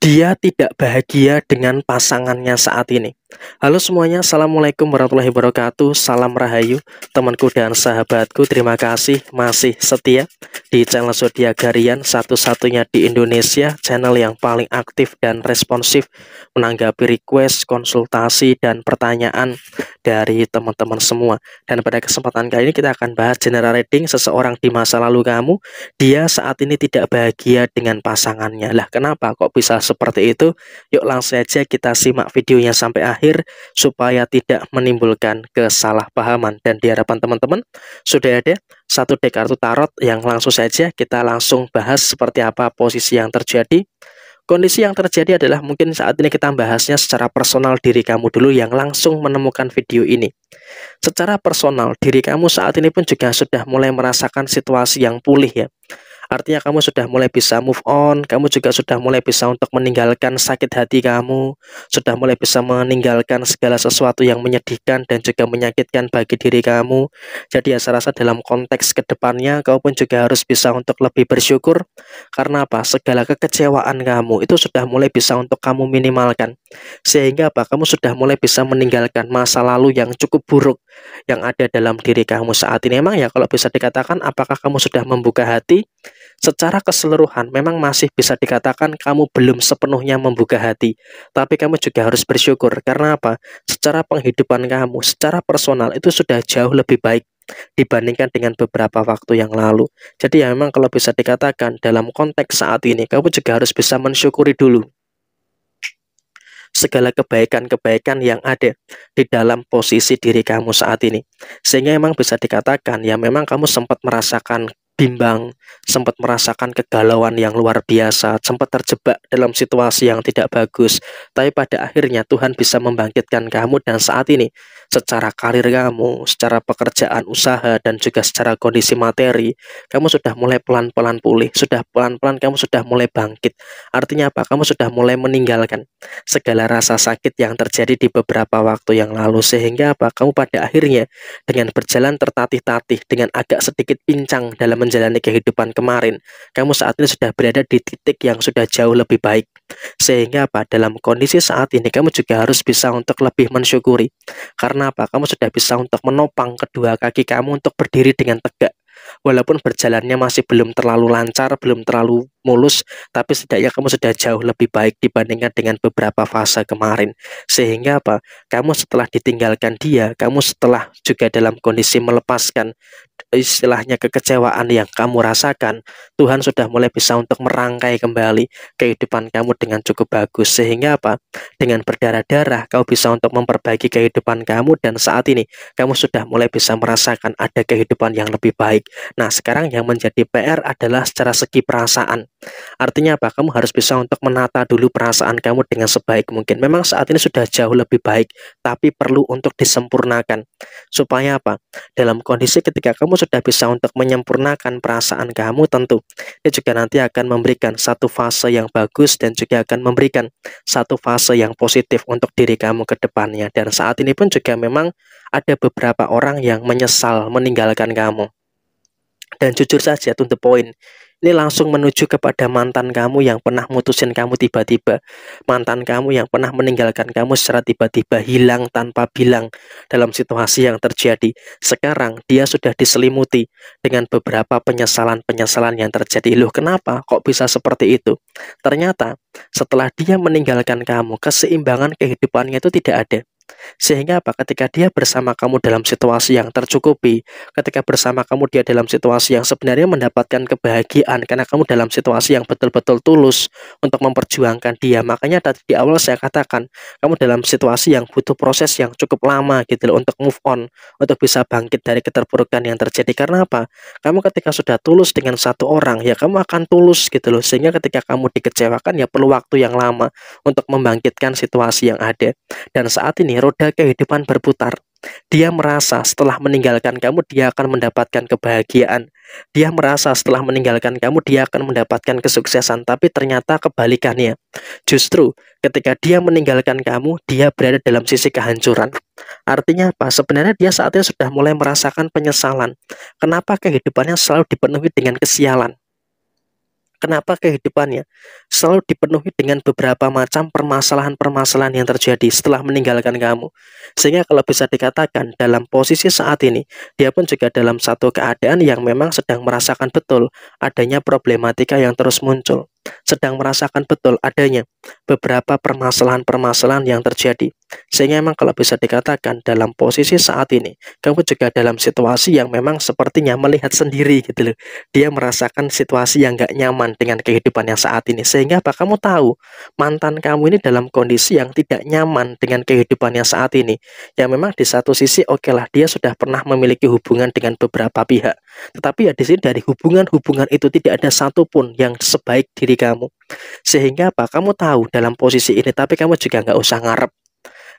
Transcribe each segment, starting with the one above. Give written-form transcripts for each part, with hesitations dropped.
Dia tidak bahagia dengan pasangannya saat ini. Halo semuanya, Assalamualaikum warahmatullahi wabarakatuh. Salam Rahayu, temanku dan sahabatku. Terima kasih masih setia di channel Zodiak Harian, satu-satunya di Indonesia, channel yang paling aktif dan responsif menanggapi request, konsultasi, dan pertanyaan dari teman-teman semua. Dan pada kesempatan kali ini kita akan bahas general reading seseorang di masa lalu kamu. Dia saat ini tidak bahagia dengan pasangannya. Lah, kenapa kok bisa seperti itu? Yuk langsung saja kita simak videonya sampai akhir supaya tidak menimbulkan kesalahpahaman. Dan di hadapan teman-teman sudah ada satu deck kartu tarot yang langsung saja kita langsung bahas seperti apa posisi yang terjadi. Kondisi yang terjadi adalah mungkin saat ini kita bahasnya secara personal diri kamu dulu yang langsung menemukan video ini. Secara personal diri kamu saat ini pun juga sudah mulai merasakan situasi yang pulih ya. Artinya kamu sudah mulai bisa move on, kamu juga sudah mulai bisa untuk meninggalkan sakit hati kamu, sudah mulai bisa meninggalkan segala sesuatu yang menyedihkan dan juga menyakitkan bagi diri kamu. Jadi ya saya rasa dalam konteks kedepannya kamu pun juga harus bisa untuk lebih bersyukur. Karena apa? Segala kekecewaan kamu itu sudah mulai bisa untuk kamu minimalkan. Sehingga apa? Kamu sudah mulai bisa meninggalkan masa lalu yang cukup buruk yang ada dalam diri kamu saat ini. Emang ya kalau bisa dikatakan apakah kamu sudah membuka hati? Secara keseluruhan memang masih bisa dikatakan kamu belum sepenuhnya membuka hati. Tapi kamu juga harus bersyukur. Karena apa? Secara penghidupan kamu, secara personal itu sudah jauh lebih baik dibandingkan dengan beberapa waktu yang lalu. Jadi ya memang kalau bisa dikatakan dalam konteks saat ini kamu juga harus bisa mensyukuri dulu segala kebaikan-kebaikan yang ada di dalam posisi diri kamu saat ini. Sehingga memang bisa dikatakan ya memang kamu sempat merasakan bimbang, sempat merasakan kegalauan yang luar biasa, sempat terjebak dalam situasi yang tidak bagus. Tapi pada akhirnya Tuhan bisa membangkitkan kamu dan saat ini secara karir kamu, secara pekerjaan usaha dan juga secara kondisi materi, kamu sudah mulai pelan-pelan pulih, sudah pelan-pelan kamu sudah mulai bangkit. Artinya apa? Kamu sudah mulai meninggalkan segala rasa sakit yang terjadi di beberapa waktu yang lalu. Sehingga apa? Kamu pada akhirnya dengan berjalan tertatih-tatih, dengan agak sedikit pincang dalam menjalani kehidupan kemarin, kamu saat ini sudah berada di titik yang sudah jauh lebih baik. Sehingga apa? Dalam kondisi saat ini kamu juga harus bisa untuk lebih mensyukuri. Karena apa? Kamu sudah bisa untuk menopang kedua kaki kamu untuk berdiri dengan tegak. Walaupun berjalannya masih belum terlalu lancar, belum terlalu mulus, tapi setidaknya kamu sudah jauh lebih baik dibandingkan dengan beberapa fase kemarin. Sehingga apa? Kamu setelah ditinggalkan dia, kamu setelah juga dalam kondisi melepaskan istilahnya kekecewaan yang kamu rasakan, Tuhan sudah mulai bisa untuk merangkai kembali kehidupan kamu dengan cukup bagus. Sehingga apa? Dengan berdarah-darah kamu bisa untuk memperbaiki kehidupan kamu dan saat ini kamu sudah mulai bisa merasakan ada kehidupan yang lebih baik. Nah, sekarang yang menjadi PR adalah secara segi perasaan. Artinya apa? Kamu harus bisa untuk menata dulu perasaan kamu dengan sebaik mungkin. Memang saat ini sudah jauh lebih baik, tapi perlu untuk disempurnakan. Supaya apa? Dalam kondisi ketika kamu sudah bisa untuk menyempurnakan perasaan kamu, tentu ini juga nanti akan memberikan satu fase yang bagus dan juga akan memberikan satu fase yang positif untuk diri kamu ke depannya. Dan saat ini pun juga memang ada beberapa orang yang menyesal meninggalkan kamu. Dan jujur saja, to the point, ini langsung menuju kepada mantan kamu yang pernah mutusin kamu tiba-tiba. Mantan kamu yang pernah meninggalkan kamu secara tiba-tiba, hilang tanpa bilang dalam situasi yang terjadi. Sekarang dia sudah diselimuti dengan beberapa penyesalan-penyesalan yang terjadi. Loh, kenapa kok bisa seperti itu? Ternyata setelah dia meninggalkan kamu, keseimbangan kehidupannya itu tidak ada. Sehingga apa? Ketika dia bersama kamu dalam situasi yang tercukupi, ketika bersama kamu dia dalam situasi yang sebenarnya mendapatkan kebahagiaan karena kamu dalam situasi yang betul-betul tulus untuk memperjuangkan dia. Makanya tadi di awal saya katakan, kamu dalam situasi yang butuh proses yang cukup lama gitu loh untuk move on, untuk bisa bangkit dari keterpurukan yang terjadi. Karena apa? Kamu ketika sudah tulus dengan satu orang, ya kamu akan tulus gitu loh. Sehingga ketika kamu dikecewakan, ya perlu waktu yang lama untuk membangkitkan situasi yang ada. Dan saat ini roda kehidupan berputar. Dia merasa setelah meninggalkan kamu dia akan mendapatkan kebahagiaan. Dia merasa setelah meninggalkan kamu dia akan mendapatkan kesuksesan. Tapi ternyata kebalikannya. Justru ketika dia meninggalkan kamu, dia berada dalam sisi kehancuran. Artinya apa? Sebenarnya dia saat ini sudah mulai merasakan penyesalan. Kenapa kehidupannya selalu dipenuhi dengan kesialan? Kenapa kehidupannya selalu dipenuhi dengan beberapa macam permasalahan-permasalahan yang terjadi setelah meninggalkan kamu. Sehingga kalau bisa dikatakan dalam posisi saat ini, dia pun juga dalam satu keadaan yang memang sedang merasakan betul adanya problematika yang terus muncul. Sedang merasakan betul adanya beberapa permasalahan-permasalahan yang terjadi. Sehingga memang kalau bisa dikatakan dalam posisi saat ini, kamu juga dalam situasi yang memang sepertinya melihat sendiri gitu loh. Dia merasakan situasi yang gak nyaman dengan kehidupan yang saat ini. Sehingga apa kamu tahu, mantan kamu ini dalam kondisi yang tidak nyaman dengan kehidupan yang saat ini. Ya memang di satu sisi oke lah, dia sudah pernah memiliki hubungan dengan beberapa pihak. Tetapi ya di sini dari hubungan-hubungan itu tidak ada satupun yang sebaik diri kamu. Sehingga apa, kamu tahu dalam posisi ini, tapi kamu juga nggak usah ngarep.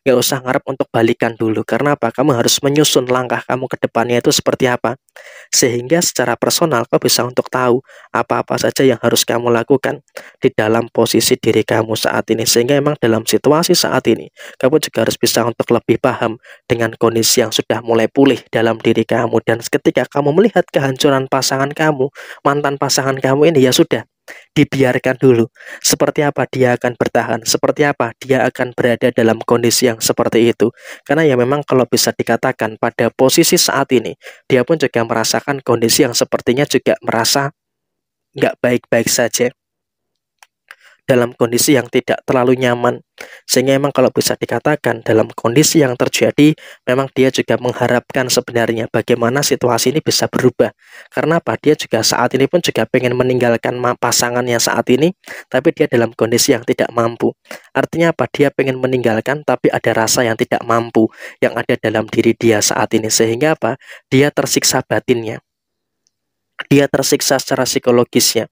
Nggak usah ngarep untuk balikan dulu. Karena apa? Kamu harus menyusun langkah kamu ke depannya itu seperti apa. Sehingga secara personal kau bisa untuk tahu apa-apa saja yang harus kamu lakukan di dalam posisi diri kamu saat ini. Sehingga emang dalam situasi saat ini, kamu juga harus bisa untuk lebih paham dengan kondisi yang sudah mulai pulih dalam diri kamu. Dan ketika kamu melihat kehancuran pasangan kamu, mantan pasangan kamu ini, ya sudah, dibiarkan dulu. Seperti apa dia akan bertahan, seperti apa dia akan berada dalam kondisi yang seperti itu. Karena ya memang kalau bisa dikatakan pada posisi saat ini, dia pun juga merasakan kondisi yang sepertinya juga merasa nggak baik-baik saja, dalam kondisi yang tidak terlalu nyaman. Sehingga memang kalau bisa dikatakan dalam kondisi yang terjadi, memang dia juga mengharapkan sebenarnya bagaimana situasi ini bisa berubah. Karena apa? Dia juga saat ini pun juga pengen meninggalkan pasangannya saat ini, tapi dia dalam kondisi yang tidak mampu. Artinya apa? Dia pengen meninggalkan, tapi ada rasa yang tidak mampu yang ada dalam diri dia saat ini. Sehingga apa? Dia tersiksa batinnya. Dia tersiksa secara psikologisnya,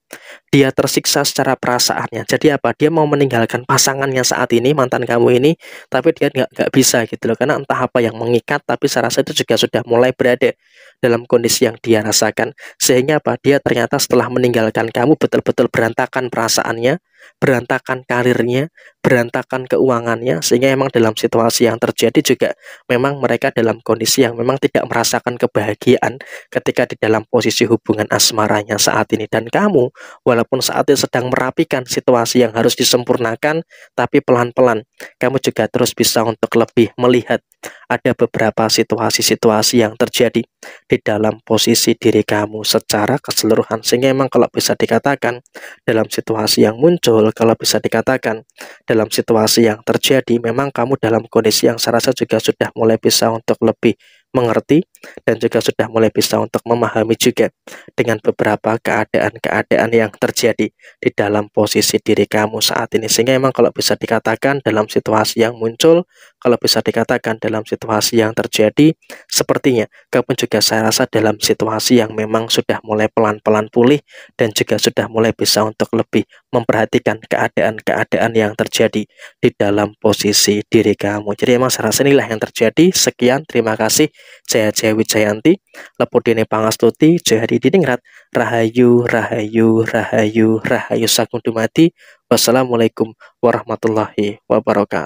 dia tersiksa secara perasaannya. Jadi apa? Dia mau meninggalkan pasangannya saat ini, mantan kamu ini, tapi dia nggak bisa gitu loh. Karena entah apa yang mengikat, tapi saya rasa itu juga sudah mulai berada dalam kondisi yang dia rasakan. Sehingga apa? Dia ternyata setelah meninggalkan kamu betul-betul berantakan perasaannya, berantakan karirnya, berantakan keuangannya. Sehingga memang dalam situasi yang terjadi juga memang mereka dalam kondisi yang memang tidak merasakan kebahagiaan ketika di dalam posisi hubungan asmaranya saat ini. Dan kamu, walaupun saat ini sedang merapikan situasi yang harus disempurnakan, tapi pelan-pelan kamu juga terus bisa untuk lebih melihat ada beberapa situasi-situasi yang terjadi di dalam posisi diri kamu secara keseluruhan. Sehingga memang kalau bisa dikatakan dalam situasi yang muncul, kalau bisa dikatakan dalam situasi yang terjadi, memang kamu dalam kondisi yang saya rasa juga sudah mulai bisa untuk lebih mengerti dan juga sudah mulai bisa untuk memahami juga dengan beberapa keadaan-keadaan yang terjadi di dalam posisi diri kamu saat ini. Sehingga memang kalau bisa dikatakan dalam situasi yang muncul, kalau bisa dikatakan dalam situasi yang terjadi, sepertinya kamu juga saya rasa dalam situasi yang memang sudah mulai pelan-pelan pulih dan juga sudah mulai bisa untuk lebih memperhatikan keadaan-keadaan yang terjadi di dalam posisi diri kamu. Jadi emang saya rasa inilah yang terjadi. Sekian, terima kasih. Jaya Jaya Wijayanti, Lepudine Pangastuti, Jaya Hadi Diningrat, Rahayu, Rahayu, Rahayu, Rahayu Sagung Dumadi. Wassalamualaikum warahmatullahi wabarakatuh.